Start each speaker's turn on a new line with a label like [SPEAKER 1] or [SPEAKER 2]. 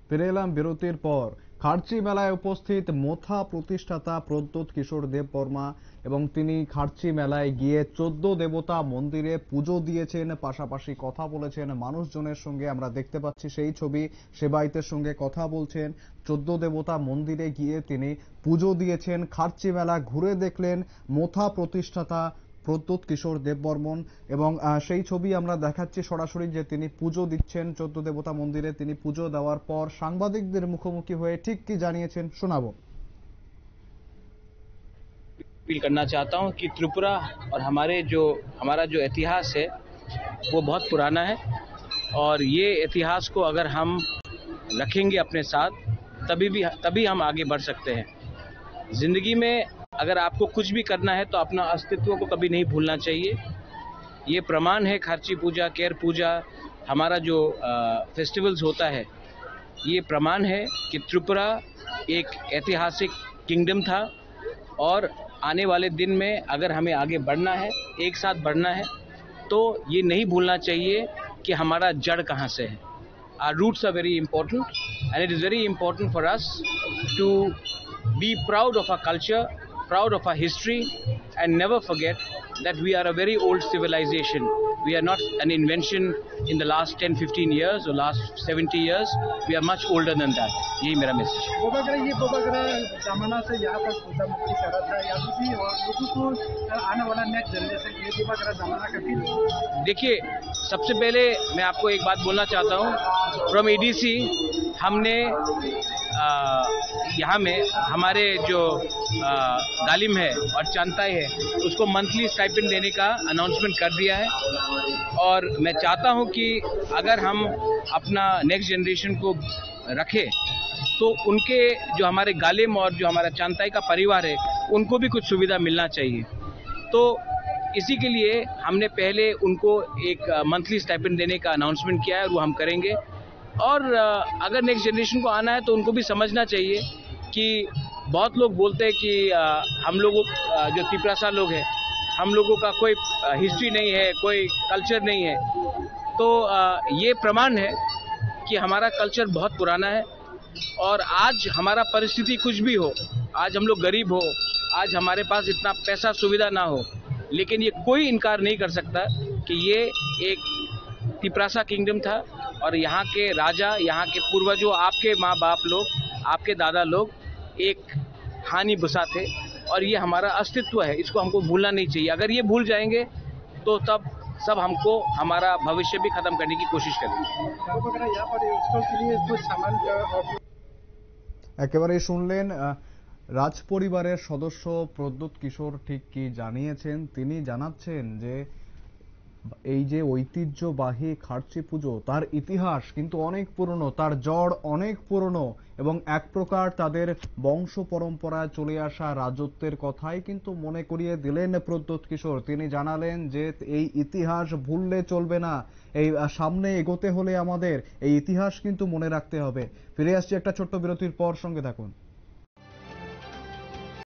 [SPEAKER 1] ফিরে এলাম বিরতির পর। খার্চি মেলায় উপস্থিত মোথা প্রতিষ্ঠাতা প্রদ্যোৎ কিশোর দেববর্মা এবং তিনি খার্চি মেলায় গিয়ে 14 দেবতা মন্দিরে পুজো দিয়েছেন, পাশাপাশি কথা বলেছেন মানুষজনের সঙ্গে। আমরা দেখতে পাচ্ছি সেই ছবি, সেবায়িতের সঙ্গে কথা বলছেন। 14 দেবতা মন্দিরে গিয়ে তিনি পুজো দিয়েছেন, খার্চি মেলা ঘুরে দেখলেন মোথা প্রতিষ্ঠাতা প্রদ্যোৎ কিশোর দেববর্মন। এবং সেই ছবি আমরা দেখাচ্ছি সরাসরি, যে তিনি পুজো দিচ্ছেন 14 দেবতা মন্দিরে। তিনি পুজো দেওয়ার পর সাংবাদিকদের মুখোমুখি হয়ে ঠিক কি জানিয়েছেন শোনাবো।
[SPEAKER 2] अपील करना चाहता हूं कि त्रिपुरा और हमारा जो इतिहास है वो बहुत पुराना है, और ये इतिहास को अगर हम रखेंगे अपने साथ तभी हम आगे बढ़ सकते हैं। जिंदगी में अगर आपको कुछ भी करना है तो अपना अस्तित्व को कभी नहीं भूलना चाहिए। ये प्रमाण है, खार्ची पूजा, केर पूजा, हमारा जो फेस्टिवल्स होता है, ये प्रमाण है कि त्रिपुरा एक ऐतिहासिक किंगडम था, और आने वाले दिन में अगर हमें आगे बढ़ना है, एक साथ बढ़ना है, तो ये नहीं भूलना चाहिए कि हमारा जड़ कहाँ से है। Our roots are very important, and it is very important for us to be proud of our culture, proud of our history, and never forget that we are a very old civilization. We are not an invention in the last 10-15 years or last 70 years. We are much older than that. यही मेरा message है।
[SPEAKER 3] बोबागरा जमाना से यहाँ पर पूजा मुक्ति कर रहा था, या भी और लोगों को आने वाला नेक्स्ट जनरेशन ये बोबागरा जमाना का फिर।
[SPEAKER 2] देखिए, सबसे पहले मैं आपको एक बात बोलना चाहता हूँ। फ्रॉम एडीसी हमने यहाँ में हमारे जो गालिम है और चांताई है उसको मंथली स्टाइपेंड देने का अनाउंसमेंट कर दिया है, और मैं चाहता हूँ कि अगर हम अपना नेक्स्ट जनरेशन को रखें तो उनके जो हमारे गालिम और जो हमारा चांताई का परिवार है उनको भी कुछ सुविधा मिलना चाहिए। तो इसी के लिए हमने पहले उनको एक मंथली स्टाइपेंड देने का अनाउंसमेंट किया है, और वो हम करेंगे। और अगर नेक्स्ट जनरेशन को आना है तो उनको भी समझना चाहिए कि बहुत लोग बोलते हैं कि हम लोगों जो तिपरासा लोग हैं, हम लोगों का कोई हिस्ट्री नहीं है, कोई कल्चर नहीं है। तो ये प्रमाण है कि हमारा कल्चर बहुत पुराना है, और आज हमारा परिस्थिति कुछ भी हो, आज हम लोग गरीब हो, आज हमारे पास इतना पैसा सुविधा ना हो, लेकिन ये कोई इनकार नहीं कर सकता कि ये एक तिपरासा किंगडम था, और यहाँ के राजा, यहाँ के पूर्वजों, आपके माँ बाप लोग, आपके दादा लोग एक हानि बुसा थे, और ये हमारा अस्तित्व है, इसको हमको भूलना नहीं चाहिए। अगर ये भूल जाएंगे तो तब सब हमको हमारा भविष्य भी खत्म करने की कोशिश करेंगे।
[SPEAKER 1] একেবারেই শুনলেন রাজ পরিবারের সদস্য প্রদ্যোৎ কিশোর ঠিক কি জানিয়েছেন। তিনি জানাচ্ছেন যে এই যে ঐতিহ্যবাহী খার্চি পুজো, তার ইতিহাস কিন্তু অনেক পুরনো, তার জড় অনেক পুরনো, এবং এক প্রকার তাদের বংশ পরম্পরায় চলে আসা রাজত্বের কথাই কিন্তু মনে করিয়ে দিলেন প্রদ্যোৎ কিশোর। তিনি জানালেন যে এই ইতিহাস ভুললে চলবে না, এই সামনে এগোতে হলে আমাদের এই ইতিহাস কিন্তু মনে রাখতে হবে। ফিরে আসছি একটা ছোট্ট বিরতির পর, সঙ্গে থাকুন।